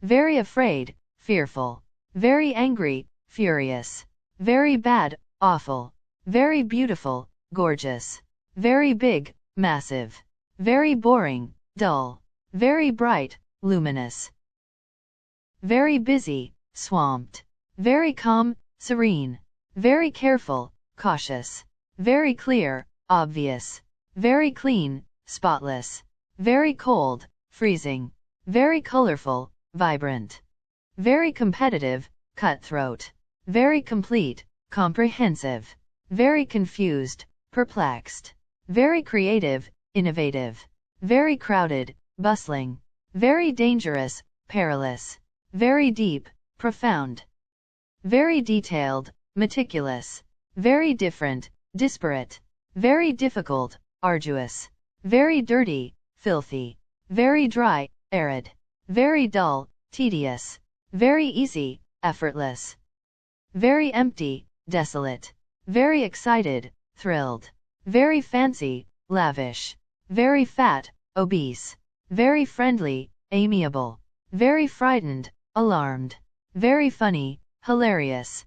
very afraid, fearful, very angry, furious, very bad, awful, very beautiful, gorgeous, very big, massive, very boring, dull, very bright, luminous, very busy, swamped, very calm, serene, very careful, cautious, very clear, obvious, very clean, spotless, very cold, freezing, very colorful, vibrant, very competitive, cutthroat, very complete, comprehensive, very confused, perplexed, very creative, innovative, very crowded, bustling, very dangerous, perilous, very deep, profound, very detailed, meticulous, very different, disparate, very difficult, arduous, very dirty, filthy, very dry, arid, very dull, tedious, very easy, effortless, very empty, desolate, very excited, thrilled, very fancy, lavish, very fat, obese, very friendly, amiable, very frightened, alarmed, very funny, hilarious,